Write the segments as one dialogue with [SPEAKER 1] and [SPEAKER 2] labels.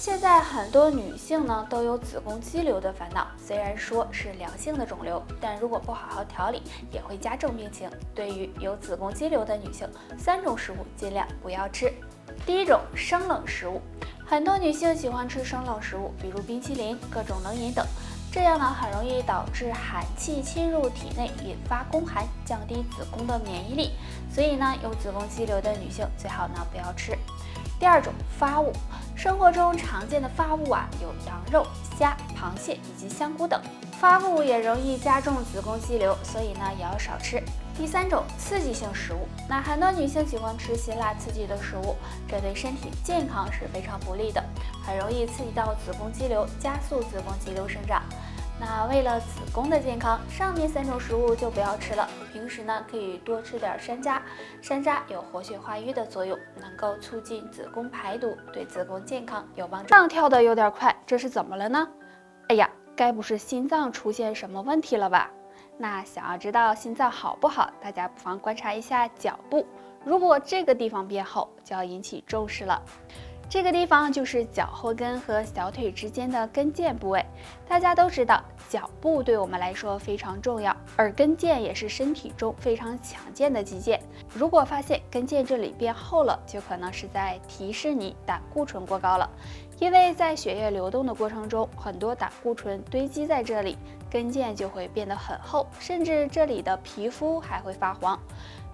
[SPEAKER 1] 现在很多女性呢都有子宫肌瘤的烦恼，虽然说是良性的肿瘤，但如果不好好调理，也会加重病情。对于有子宫肌瘤的女性，3种食物尽量不要吃。第一种，生冷食物。很多女性喜欢吃生冷食物，比如冰淇淋、各种冷饮等，这样呢很容易导致寒气侵入体内，引发宫寒，降低子宫的免疫力。所以呢，有子宫肌瘤的女性最好呢不要吃。第二种，发物。生活中常见的发物有羊肉、虾、螃蟹以及香菇等，发物也容易加重子宫肌瘤，所以呢也要少吃。第三种，刺激性食物。那很多女性喜欢吃辛辣刺激的食物，这对身体健康是非常不利的，很容易刺激到子宫肌瘤，加速子宫肌瘤生长。那为了子宫的健康，上面3种食物就不要吃了。平时呢，可以多吃点山楂，山楂有活血化瘀的作用，能够促进子宫排毒，对子宫健康有帮助。心脏跳得有点快，这是怎么了呢？哎呀，该不是心脏出现什么问题了吧？那想要知道心脏好不好，大家不妨观察一下脚部，如果这个地方变厚，就要引起重视了。这个地方就是脚后跟和小腿之间的跟腱部位。大家都知道，脚部对我们来说非常重要，而跟腱也是身体中非常强健的肌腱。如果发现跟腱这里变厚了，就可能是在提示你胆固醇过高了。因为在血液流动的过程中，很多胆固醇堆积在这里，跟腱就会变得很厚，甚至这里的皮肤还会发黄。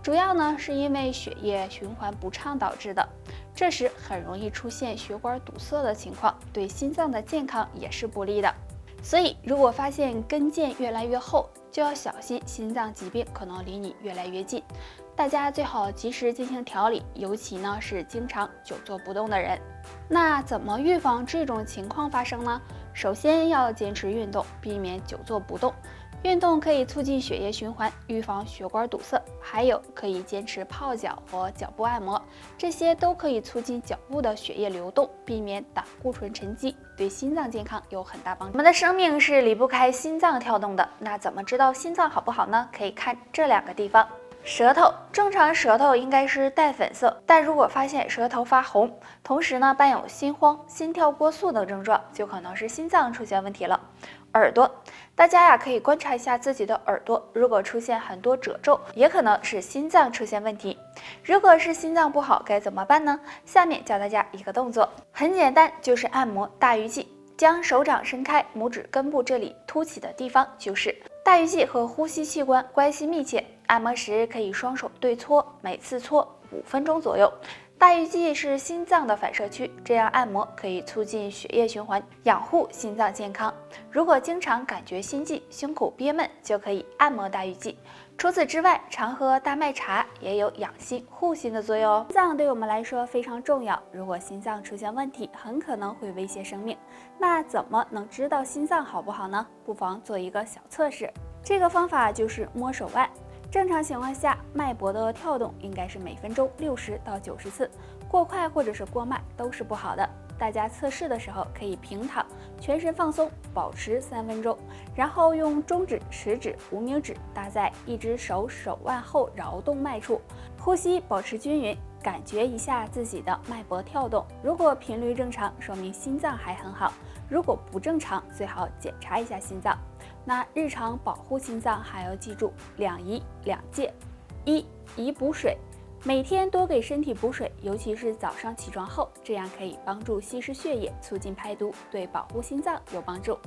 [SPEAKER 1] 主要呢是因为血液循环不畅导致的。这时很容易出现血管堵塞的情况，对心脏的健康也是不利的。所以如果发现跟腱越来越厚，就要小心心脏疾病可能离你越来越近。大家最好及时进行调理，尤其呢是经常久坐不动的人。那怎么预防这种情况发生呢？首先要坚持运动，避免久坐不动。运动可以促进血液循环，预防血管堵塞，还有可以坚持泡脚和脚部按摩，这些都可以促进脚部的血液流动，避免胆固醇沉积，对心脏健康有很大帮助。我们的生命是离不开心脏跳动的，那怎么知道心脏好不好呢？可以看这2个地方。舌头，正常舌头应该是淡粉色，但如果发现舌头发红，同时呢伴有心慌、心跳过速等症状，就可能是心脏出现问题了。耳朵，大家可以观察一下自己的耳朵，如果出现很多褶皱，也可能是心脏出现问题。如果是心脏不好，该怎么办呢？下面教大家一个动作，很简单，就是按摩大鱼际。将手掌伸开，拇指根部这里凸起的地方就是大鱼际和呼吸器官关系密切。按摩时可以双手对搓，每次搓5分钟左右。大鱼际是心脏的反射区，这样按摩可以促进血液循环，养护心脏健康。如果经常感觉心悸、胸口憋闷，就可以按摩大鱼际。除此之外，常喝大麦茶也有养心护心的作用哦。心脏对我们来说非常重要，如果心脏出现问题，很可能会威胁生命。那怎么能知道心脏好不好呢？不妨做一个小测试。这个方法就是摸手腕。正常情况下，脉搏的跳动应该是每分钟60到90次，过快或者是过慢都是不好的。大家测试的时候可以平躺，全身放松，保持3分钟，然后用中指、食指、无名指搭在一只手腕后桡动脉处，呼吸保持均匀，感觉一下自己的脉搏跳动。如果频率正常，说明心脏还很好；如果不正常，最好检查一下心脏。那日常保护心脏还要记住2宜2戒。宜补水，每天多给身体补水，尤其是早上起床后，这样可以帮助稀释血液，促进排毒，对保护心脏有帮助。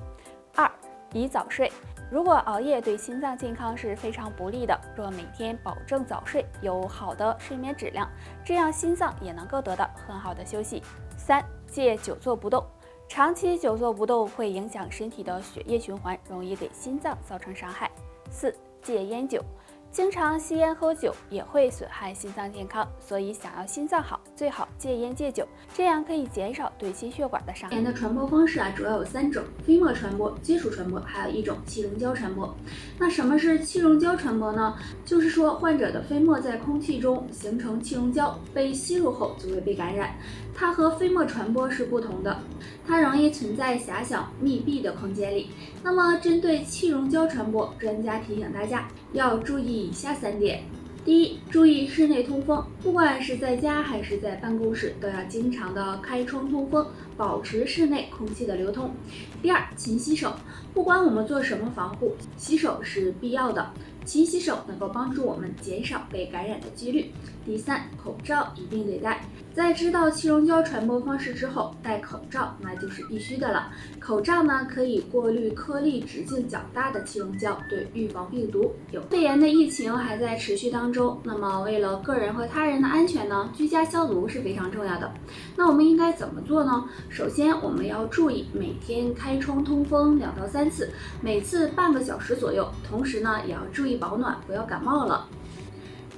[SPEAKER 1] 2宜早睡，如果熬夜对心脏健康是非常不利的，若每天保证早睡，有好的睡眠质量，这样心脏也能够得到很好的休息。3戒久坐不动，长期久坐不动会影响身体的血液循环，容易给心脏造成伤害。4戒烟酒，经常吸烟喝酒也会损害心脏健康，所以想要心脏好，最好戒烟戒酒，这样可以减少对心血管的伤害。
[SPEAKER 2] 炎的传播方式主要有3种：飞沫传播、接触传播，还有一种气溶胶传播。那什么是气溶胶传播呢？就是说患者的飞沫在空气中形成气溶胶，被吸入后就会被感染。它和飞沫传播是不同的，它容易存在狭小密闭的空间里。那么针对气溶胶传播，专家提醒大家要注意以下3点。第一，注意室内通风，不管是在家还是在办公室，都要经常的开窗通风，保持室内空气的流通。第二，勤洗手，不管我们做什么防护，洗手是必要的。勤洗手能够帮助我们减少被感染的几率。第三，口罩一定得戴。在知道气溶胶传播方式之后，戴口罩那就是必须的了。口罩呢可以过滤颗粒直径较大的气溶胶，对预防病毒有。肺炎的疫情还在持续当中，那么为了个人和他人的安全呢，居家消毒是非常重要的。那我们应该怎么做呢？首先我们要注意每天开窗通风2到3次，每次半个小时左右，同时呢也要注意保暖，不要感冒了。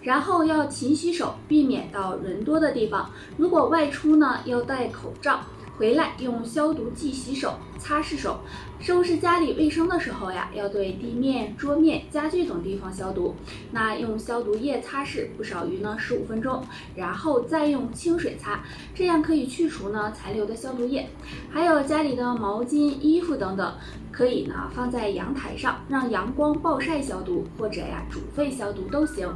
[SPEAKER 2] 然后要勤洗手，避免到人多的地方。如果外出呢，要戴口罩，回来用消毒剂洗手，擦拭手。收拾家里卫生的时候呀，要对地面、桌面、家具等地方消毒。那用消毒液擦拭不少于15分钟，然后再用清水擦，这样可以去除残留的消毒液。还有家里的毛巾、衣服等等，可以放在阳台上，让阳光暴晒消毒，或者煮沸消毒都行。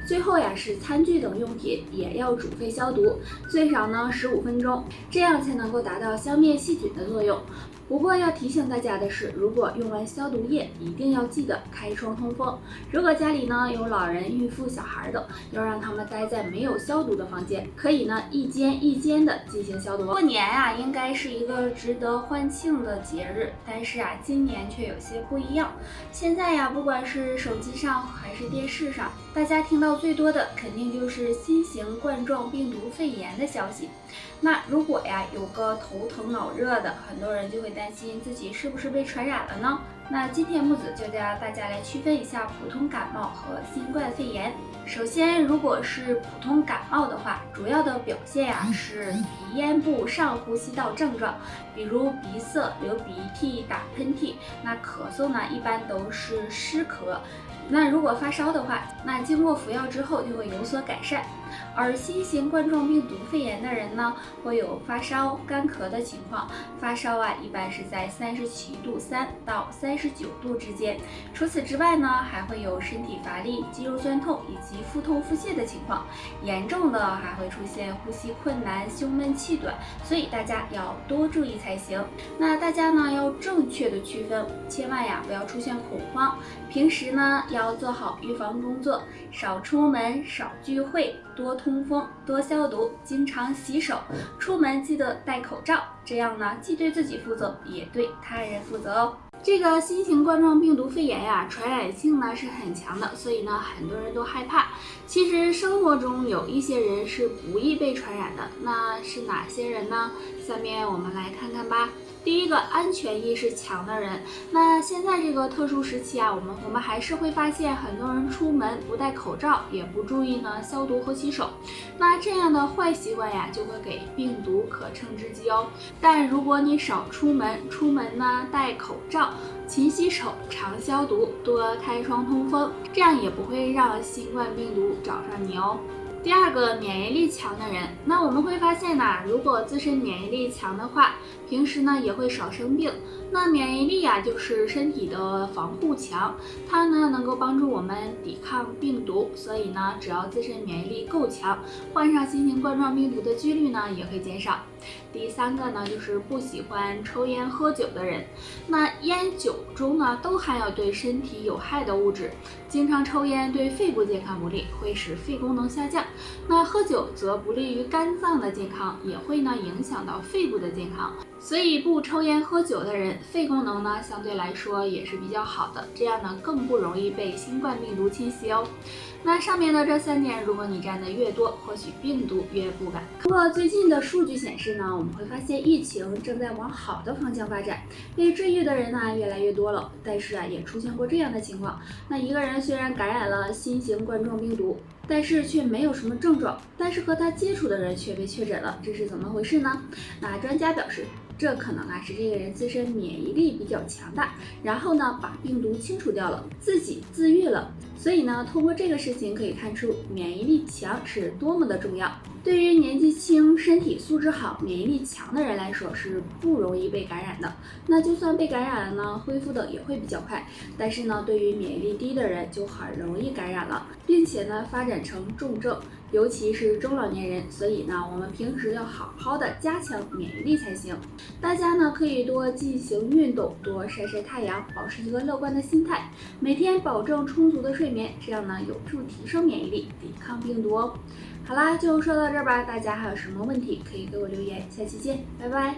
[SPEAKER 2] 最后是餐具等用品也要煮沸消毒，最少15分钟，这样才能够达到消灭细菌的作用。不过要提醒大家的是，如果用完消毒液，一定要记得开窗通风。如果家里有老人、孕妇、小孩的，要让他们待在没有消毒的房间，可以一间一间的进行消毒。过年应该是一个值得欢庆的节日，但是今年却有些不一样。现在不管是手机上还是电视上，大家听到最多的肯定就是新型冠状病毒肺炎的消息。那如果有个头疼脑热的，很多人就会担心自己是不是被传染了呢？那今天木子就教大家来区分一下普通感冒和新冠肺炎。首先，如果是普通感冒的话，主要的表现是鼻咽部上呼吸道症状，比如鼻塞、流鼻涕、打喷嚏。那咳嗽一般都是湿咳。那如果发烧的话，那经过服药之后就会有所改善。而新型冠状病毒肺炎的人呢，会有发烧、干咳的情况。发烧一般是在37.3度到39度之间。除此之外呢，还会有身体乏力、肌肉酸痛以及腹痛腹泻的情况。严重的还会出现呼吸困难、胸闷气短，所以大家要多注意才行。那大家呢要正确的区分，千万不要出现恐慌。平时呢要做好预防工作，少出门、少聚会，多通风、多消毒，经常洗手。出门记得戴口罩，这样呢既对自己负责，也对他人负责哦。这个新型冠状病毒肺炎传染性是很强的，所以很多人都害怕。其实生活中有一些人是不易被传染的，那是哪些人呢？下面我们来看看吧。第一个，安全意识强的人。那现在这个特殊时期我们还是会发现很多人出门不戴口罩，也不注意消毒和洗手。那这样的坏习惯就会给病毒可乘之机哦。但如果你少出门，戴口罩，勤洗手，常消毒，多开窗通风，这样也不会让新冠病毒找上你哦。第二个，免疫力强的人。那我们会发现如果自身免疫力强的话，平时也会少生病。那免疫力就是身体的防护墙，它能够帮助我们抵抗病毒，所以只要自身免疫力够强，患上新型冠状病毒的几率也会减少。第三个就是不喜欢抽烟喝酒的人。那烟酒中都含有对身体有害的物质，经常抽烟对肺部健康不利，会使肺功能下降。那喝酒则不利于肝脏的健康，也会影响到肺部的健康。所以不抽烟喝酒的人，肺功能相对来说也是比较好的，这样更不容易被新冠病毒侵袭哦。那上面的这3点，如果你占的越多，或许病毒越不敢。不过最近的数据显示我们会发现疫情正在往好的方向发展，被治愈的人越来越多了。但是也出现过这样的情况，那一个人虽然感染了新型冠状病毒，但是却没有什么症状，但是和他接触的人却被确诊了，这是怎么回事呢？那专家表示，这可能是这个人自身免疫力比较强大，然后呢把病毒清除掉了，自己自愈了。所以呢，通过这个事情可以看出免疫力强是多么的重要。对于年纪轻、身体素质好、免疫力强的人来说是不容易被感染的。那就算被感染了呢，恢复的也会比较快。但是呢，对于免疫力低的人就很容易感染了，并且呢发展成重症，尤其是中老年人。所以呢，我们平时要好好的加强免疫力才行。大家呢可以多进行运动，多晒晒太阳，保持一个乐观的心态，每天保证充足的睡眠，这样呢有助提升免疫力，抵抗病毒哦。好啦，就说到这儿吧，大家还有什么问题可以给我留言，下期见，拜拜。